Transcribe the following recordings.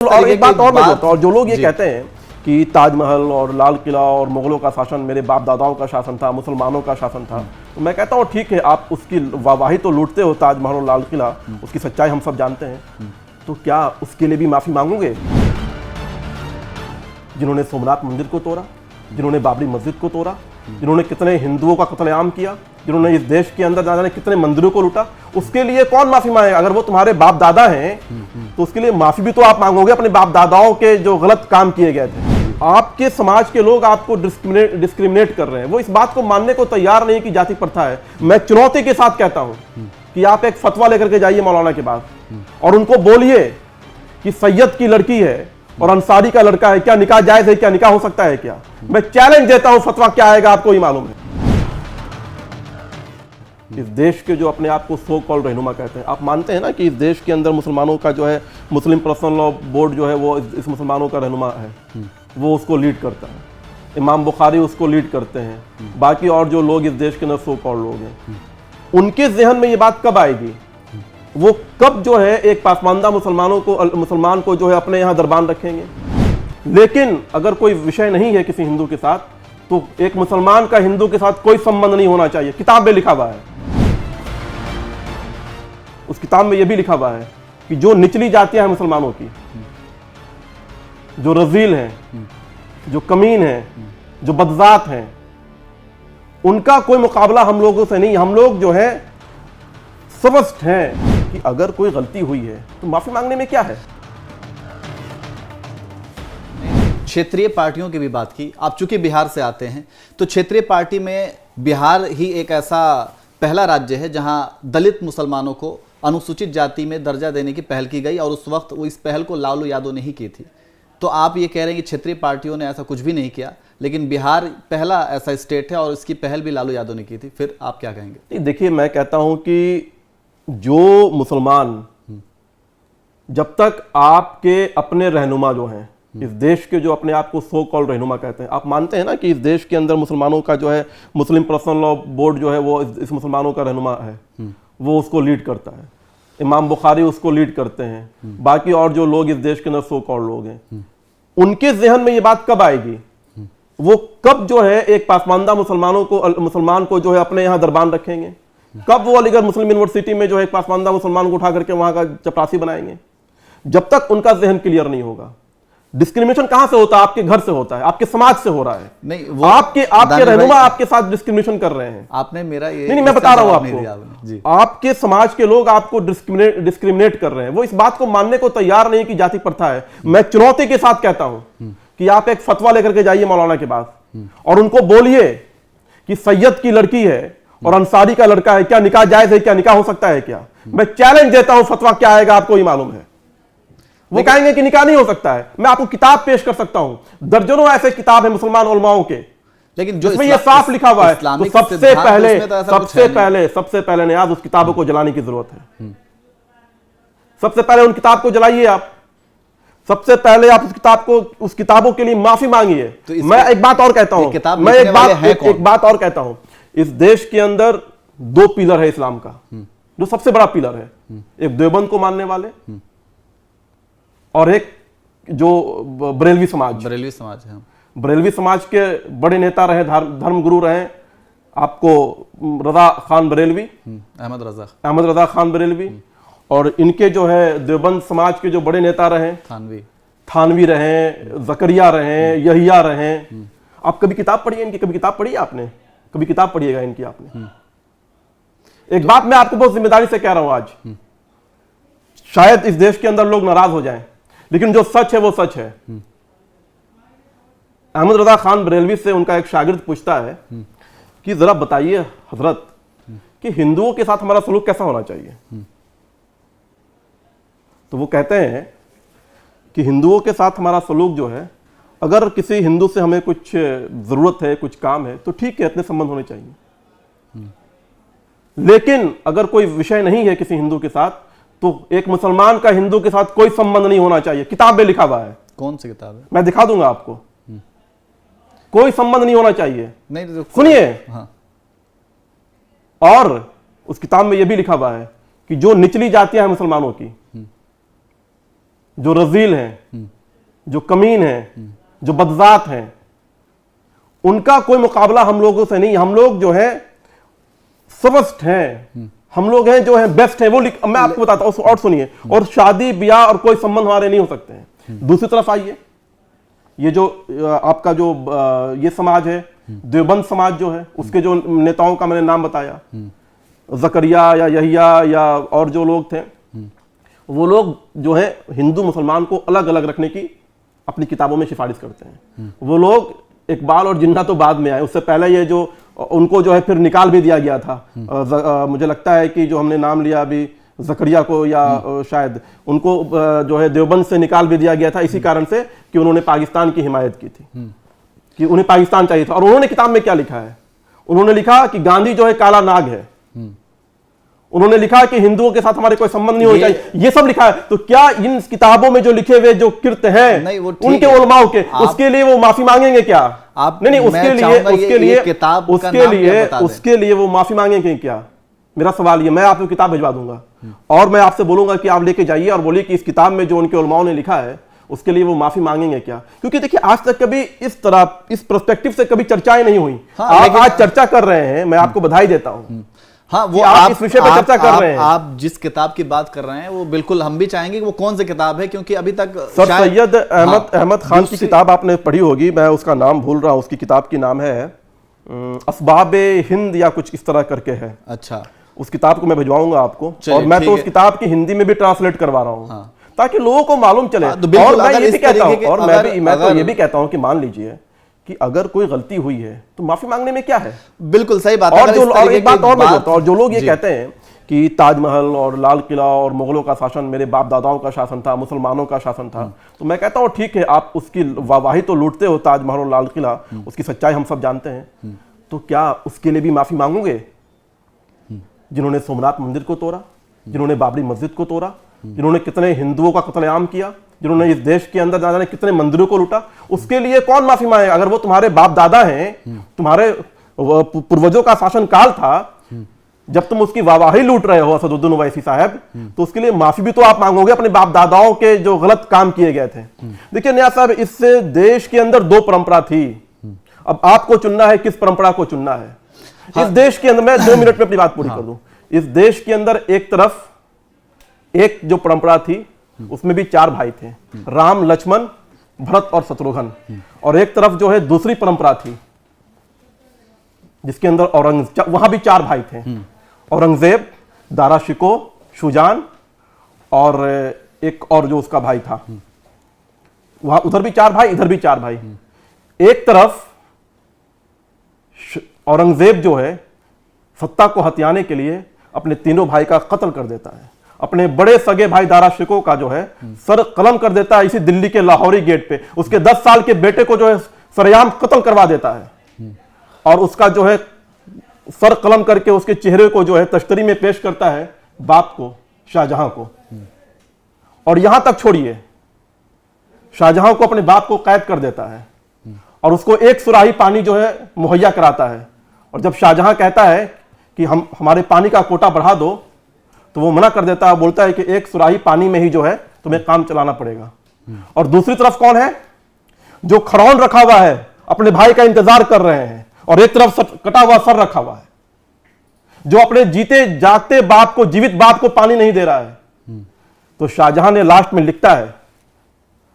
और एक बात और मैं बोलता हूँ, और जो लोग ये कहते हैं कि ताजमहल और लाल किला और मुगलों का शासन मेरे बाप दादाओं का शासन था, मुसलमानों का शासन था, तो मैं कहता हूँ ठीक है, आप उसकी वाहवाही तो लूटते हो, ताजमहल और लाल किला, उसकी सच्चाई हम सब जानते हैं, तो क्या उसके लिए भी माफी मांगोगे? जिन्होंने सोमनाथ मंदिर को तोड़ा, जिन्होंने बाबरी मस्जिद को तोड़ा, जिन्होंने कितने हिंदुओं का कत्लेआम किया, जिन्होंने इस देश के अंदर जाने कितने मंदिरों को लूटा, उसके लिए कौन माफी मांगेगा? अगर वो तुम्हारे बाप दादा हैं तो उसके लिए माफी भी तो आप मांगोगे अपने बाप दादाओं के जो गलत काम किए गए थे। आपके समाज के लोग आपको डिस्क्रिमिनेट कर रहे हैं, वो इस बात को मानने को तैयार नहीं कि जाति प्रथा है। मैं चुनौती के साथ कहता हूं कि आप एक फतवा लेकर के जाइए मौलाना के पास और उनको बोलिए कि सैयद की लड़की है और अंसारी का लड़का है, क्या निकाह जायज है, क्या निकाह हो सकता है क्या? मैं चैलेंज देता हूं, फतवा क्या आएगा आपको ही मालूम है। इस देश के जो अपने आप को सो कॉल्ड रहनुमा कहते हैं, आप मानते हैं ना कि इस देश के अंदर मुसलमानों का जो है मुस्लिम पर्सनल लॉ बोर्ड जो है वो इस मुसलमानों का रहनुमा है, वो उसको लीड करता है, इमाम बुखारी उसको लीड करते हैं, बाकी और जो लोग इस देश के अंदर सो कॉल्ड लोग हैं, उनके जहन में ये बात कब आएगी? वो कब जो है एक पासमानदा मुसलमान को जो है अपने यहाँ दरबान रखेंगे? लेकिन अगर कोई विषय नहीं है किसी हिंदू के साथ, तो एक मुसलमान का हिंदू के साथ कोई संबंध नहीं होना चाहिए। किताब में लिखा हुआ है, उस किताब में यह भी लिखा हुआ है कि जो निचली जातियां हैं मुसलमानों की, जो रजील हैं, जो कमीन हैं, जो बदजात हैं, उनका कोई मुकाबला हम लोगों से नहीं। हम लोग जो है स्पष्ट हैं कि अगर कोई गलती हुई है तो माफी मांगने में क्या है। क्षेत्रीय पार्टियों की भी बात की, आप चूंकि बिहार से आते हैं, तो क्षेत्रीय पार्टी में बिहार ही एक ऐसा पहला राज्य है जहां दलित मुसलमानों को अनुसूचित जाति में दर्जा देने की पहल की गई, और उस वक्त वो इस पहल को लालू यादव ने ही की थी। तो आप ये कह रहे हैं कि क्षेत्रीय पार्टियों ने ऐसा कुछ भी नहीं किया, लेकिन बिहार पहला ऐसा स्टेट है और इसकी पहल भी लालू यादव ने की थी, फिर आप क्या कहेंगे? देखिए, मैं कहता हूं कि जो मुसलमान, जब तक आपके अपने रहनुमा जो हैं, इस देश के जो अपने आप को सो कॉल्ड रहनुमा कहते हैं, आप मानते हैं ना कि इस देश के अंदर मुसलमानों का जो है मुस्लिम पर्सनल लॉ बोर्ड जो है वो इस मुसलमानों का रहनुमा है, वो उसको लीड करता है, इमाम बुखारी उसको लीड करते हैं, बाकी और जो लोग इस देश के अंदर सो कॉल्ड लोग हैं, उनके जहन में ये बात कब आएगी? वो कब जो है एक पासमानदा मुसलमान को जो है अपने यहाँ दरबान रखेंगे? कब वो अलीगढ़ मुस्लिम यूनिवर्सिटी में जो है एक पासमानदा मुसलमान को उठा करके वहां का चपरासी बनाएंगे? जब तक उनका जहन क्लियर नहीं होगा। डिस्क्रिमिनेशन कहां से होता है? आपके घर से होता है, आपके समाज से हो रहा है। नहीं, वो आपके रहनुमा आपके साथ डिस्क्रिमिनेशन कर रहे हैं। आपने मेरा ये नहीं, मैं बता रहा हूं आपको, आपके समाज के लोग आपको डिस्क्रिमिनेट कर रहे हैं, वो इस बात को मानने को तैयार नहीं कि जाति प्रथा है। मैं चुनौती के साथ कहता हूं कि आप एक फतवा लेकर के जाइए मौलाना के पास और उनको बोलिए कि सैयद की लड़की है और अंसारी का लड़का है, क्या निकाह जायज है, क्या निकाह हो सकता है क्या? मैं चैलेंज देता हूं, फतवा क्या आएगा आपको ही मालूम है। वो कहेंगे कि निकाह नहीं हो सकता है। मैं आपको किताब पेश कर सकता हूं, दर्जनों ऐसे किताब है मुसलमान उलमाओं के, लेकिन जो इसमें ये साफ लिखा हुआ है। तो सबसे पहले नियाज उस किताबों को जलाने की जरूरत है। सबसे पहले उन किताब को जलाइए आप, सबसे पहले आप उस किताबों के लिए माफी मांगिए। तो मैं एक बात और कहता हूं, एक बात और कहता हूं, इस देश के अंदर दो पिलर है इस्लाम का, जो सबसे बड़ा पिलर है, एक देवबंद को मानने वाले और एक जो बरेलवी समाज है। बरेलवी समाज के बड़े नेता रहे, धर्म गुरु रहे आपको रजा खान बरेलवी, अहमद रजा खान बरेलवी, और इनके जो है देवबंद समाज के जो बड़े नेता रहे, थानवी रहे, जकरिया रहे, यहिया रहे। आप कभी किताब पढ़िए इनकी, कभी किताब पढ़ी आपने? कभी किताब पढ़िएगा इनकी आपने। एक बात मैं आपको बहुत जिम्मेदारी से कह रहा हूं आज, शायद इस देश के अंदर लोग नाराज हो जाएं, लेकिन जो सच है वो सच है। अहमद रजा खान बरेलवी से उनका एक शागिर्द पूछता है कि जरा बताइए हजरत कि हिंदुओं के साथ हमारा सलूक कैसा होना चाहिए? तो वो कहते हैं कि हिंदुओं के साथ हमारा सलूक जो है, अगर किसी हिंदू से हमें कुछ जरूरत है, कुछ काम है, तो ठीक है, इतने संबंध होने चाहिए। लेकिन अगर कोई विषय नहीं है किसी हिंदू के साथ, तो एक मुसलमान का हिंदू के साथ कोई संबंध नहीं होना चाहिए। किताब में लिखा हुआ है। कौन सी किताब है? मैं दिखा दूंगा आपको। कोई संबंध नहीं होना चाहिए। नहीं, सुनिए। हाँ। और उस किताब में यह भी लिखा हुआ है कि जो निचली जातियां हैं मुसलमानों की, जो रजील हैं, जो कमीन हैं, जो बदजात हैं, उनका कोई मुकाबला हम लोगों से नहीं। हम लोग जो है सर्वश्रेष्ठ हैं, हम लोग हैं जो है बेस्ट है। वो मैं आपको बताता हूँ और सुनिए। और शादी ब्याह और कोई संबंध हमारे नहीं हो सकते हैं। दूसरी तरफ आइए, ये जो आपका जो ये समाज है, देवबंद समाज जो है, उसके जो नेताओं का मैंने नाम बताया, जकरिया या यहिया या और जो लोग थे, वो लोग जो है हिंदू मुसलमान को अलग अलग रखने की अपनी किताबों में सिफारिश करते हैं। वो लोग इकबाल और जिन्ना तो बाद में आए, उससे पहले ये जो उनको जो है फिर निकाल भी दिया गया था। मुझे लगता है कि जो हमने नाम लिया अभी जकरिया को या शायद उनको जो है देवबंद से निकाल भी दिया गया था इसी कारण से कि उन्होंने पाकिस्तान की हिमायत की थी, कि उन्हें पाकिस्तान चाहिए था। और उन्होंने किताब में क्या लिखा है? उन्होंने लिखा कि गांधी जो है काला नाग है। उन्होंने लिखा कि हिंदुओं के साथ हमारे कोई संबंध नहीं होना चाहिए, ये सब लिखा है। तो क्या इन किताबों में जो लिखे हुए जो कृत्य हैं उनके उलमाओं के, उसके लिए वो माफी मांगेंगे क्या? आप नहीं, उसके लिए वो माफी मांगेंगे क्या? मेरा सवाल ये, मैं आपको किताब भिजवा दूंगा और मैं आपसे बोलूंगा कि आप लेके जाइए और बोलिए कि इस किताब में जो उनके उलमाओं ने लिखा है उसके लिए वो माफी मांगेंगे क्या? क्योंकि देखिए आज तक कभी इस तरह इस पर्सपेक्टिव से कभी चर्चाएं नहीं हुई। आप आज चर्चा कर रहे हैं, मैं आपको बधाई देता हूं। हाँ, वो आप इस विषय पर चर्चा कर रहे हैं। आप जिस किताब की बात कर रहे हैं वो बिल्कुल हम भी चाहेंगे कि वो कौन सी किताब है, क्योंकि अभी तक सर सैयद अहमद खान की किताब आपने पढ़ी होगी, मैं उसका नाम भूल रहा हूँ। उसकी किताब की नाम है असबाबे हिंद या कुछ इस तरह करके है। अच्छा, उस किताब को मैं भिजवाऊंगा आपको, और मैं तो उस किताब की हिंदी में भी ट्रांसलेट करवा रहा हूँ ताकि लोगों को मालूम चले। और मैं ये भी कहता हूँ, और मैं तो ये भी कहता हूँ कि मान लीजिए कि अगर कोई गलती हुई है तो माफी मांगने में क्या है? बिल्कुल सही बात है। और एक बात और मैं बोलता हूँ, जो लोग ये कहते हैं कि ताजमहल और लाल किला और मुगलों का शासन मेरे बाप दादाओं का शासन था, मुसलमानों का शासन था, तो मैं कहता हूँ ठीक है, आप उसकी वाहवाही तो लूटते हो, ताजमहल और लाल किला, उसकी सच्चाई हम सब जानते हैं, तो क्या उसके लिए भी माफी मांगोगे? जिन्होंने सोमनाथ मंदिर को तोड़ा, जिन्होंने बाबरी मस्जिद को तोड़ा, जिन्होंने कितने हिंदुओं का कत्लेआम किया, जिन्होंने इस देश के अंदर जाने कितने मंदिरों को लूटा, उसके लिए कौन माफी मांगे? अगर वो तुम्हारे बाप दादा हैं, तुम्हारे पूर्वजों का शासन काल था, जब तुम उसकी वाहवाही लूट रहे हो असदुद्दीन ओवैसी साहब, तो उसके लिए माफी भी तो आप मांगोगे अपने बाप दादाओं के जो गलत काम किए गए थे। देखिए नियाज साहब, इससे देश के अंदर दो परंपरा थी, अब आपको चुनना है किस परंपरा को चुनना है। इस देश के अंदर, मैं 2 मिनट में अपनी बात पूरी कर दूं, इस देश के अंदर एक तरफ एक जो परंपरा थी उसमें भी 4 भाई थे, राम, लक्ष्मण, भरत और शत्रुघ्न, और एक तरफ जो है दूसरी परंपरा थी जिसके अंदर वहां भी 4 भाई थे, औरंगजेब, दारा शिको, शुजान और एक और जो उसका भाई था, वहां उधर भी 4 भाई, इधर भी 4 भाई। एक तरफ औरंगजेब जो है सत्ता को हथियाने के लिए अपने तीनों भाई का कत्ल कर देता है, अपने बड़े सगे भाई दारा शिको का जो है सर कलम कर देता है इसी दिल्ली के लाहौरी गेट पे, उसके 10 साल के बेटे को जो है सरेआम कत्ल करवा देता है, और उसका जो है सर कलम करके उसके चेहरे को जो है तश्तरी में पेश करता है बाप को, शाहजहां को। और यहां तक छोड़िए, शाहजहां को अपने बाप को कैद कर देता है और उसको एक सुराही पानी जो है मुहैया कराता है, और जब शाहजहां कहता है कि हमारे पानी का कोटा बढ़ा दो, तो वो मना कर देता है, बोलता है कि एक सुराही पानी में ही जो है तुम्हें काम चलाना पड़ेगा। और दूसरी तरफ कौन है? जो खरौन रखा हुआ है, अपने भाई का इंतजार कर रहे हैं, और एक तरफ कटा हुआ सर रखा हुआ है, जो अपने जीते जागते बाप को, जीवित बाप को पानी नहीं दे रहा है। तो शाहजहां ने लास्ट में लिखता है,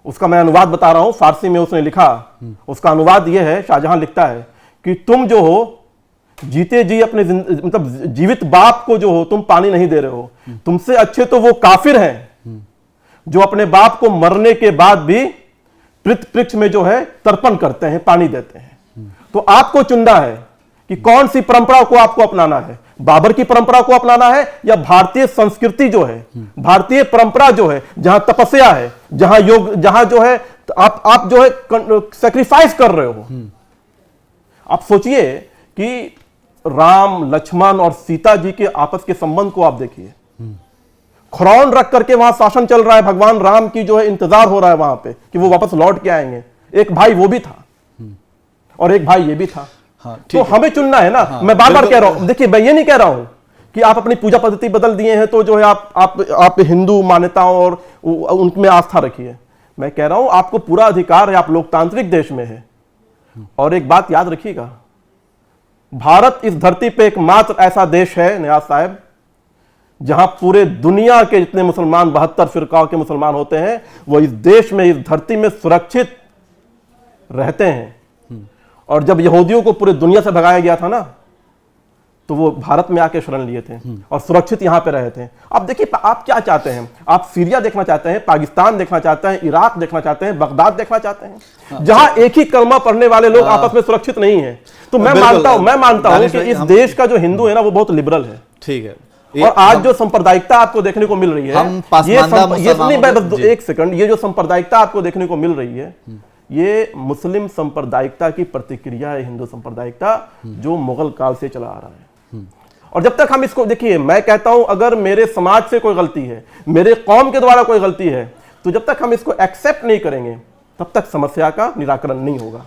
उसका मैं अनुवाद बता रहा हूं, फारसी में उसने लिखा, उसका अनुवाद यह है, शाहजहां लिखता है कि तुम जो हो जीते जी अपने मतलब जीवित बाप को जो हो तुम पानी नहीं दे रहे हो, तुमसे अच्छे तो वो काफिर हैं जो अपने बाप को मरने के बाद भी पृथ्वी में जो है तर्पण करते हैं, पानी देते हैं। तो आपको चुनना है कि कौन सी परंपरा को आपको अपनाना है, बाबर की परंपरा को अपनाना है या भारतीय संस्कृति जो है, भारतीय परंपरा जो है, जहां तपस्या है, जहां योग, जहां जो है आप जो है सैक्रिफाइस कर रहे हो। आप सोचिए कि राम, लक्ष्मण और सीता जी के आपस के संबंध को आप देखिए, खरौन रख करके वहां शासन चल रहा है, भगवान राम की जो है इंतजार हो रहा है वहां पे कि वो वापस लौट के आएंगे। एक भाई वो भी था और एक भाई ये भी था। तो हमें चुनना है ना। मैं बार बार कह रहा हूं, देखिए मैं ये नहीं कह रहा हूं कि आप अपनी पूजा पद्धति बदल दिए हैं तो जो है आप हिंदू मान्यताओं और उनमें आस्था रखिए। मैं कह रहा हूं आपको पूरा अधिकार है, आप लोकतांत्रिक देश में है। और एक बात याद रखिएगा, भारत इस धरती पे एकमात्र ऐसा देश है नियाज साहब जहां पूरे दुनिया के जितने मुसलमान 72 फिरकाओं के मुसलमान होते हैं वो इस देश में, इस धरती में सुरक्षित रहते हैं। और जब यहूदियों को पूरे दुनिया से भगाया गया था ना, तो वो भारत में आके शरण लिए थे और सुरक्षित यहां पे रहे थे। अब देखिए आप क्या चाहते हैं, आप सीरिया देखना चाहते हैं, पाकिस्तान देखना चाहते हैं, इराक देखना चाहते हैं, बगदाद देखना चाहते हैं, जहां एक ही कलमा पढ़ने वाले लोग आपस में सुरक्षित नहीं है। तो मैं मानता हूं कि इस देश का जो हिंदू है ना वो बहुत लिबरल है। ठीक है। और आज जो सांप्रदायिकता आपको देखने को मिल रही है, एक सेकंड, ये जो सांप्रदायिकता आपको देखने को मिल रही है ये मुस्लिम सांप्रदायिकता की प्रतिक्रिया है, हिंदू सांप्रदायिकता जो मुगल काल से चला आ रहा है। और जब तक हम इसको, देखिए मैं कहता हूं अगर मेरे समाज से कोई गलती है, मेरे कौम के द्वारा कोई गलती है, तो जब तक हम इसको एक्सेप्ट नहीं करेंगे तब तक समस्या का निराकरण नहीं होगा।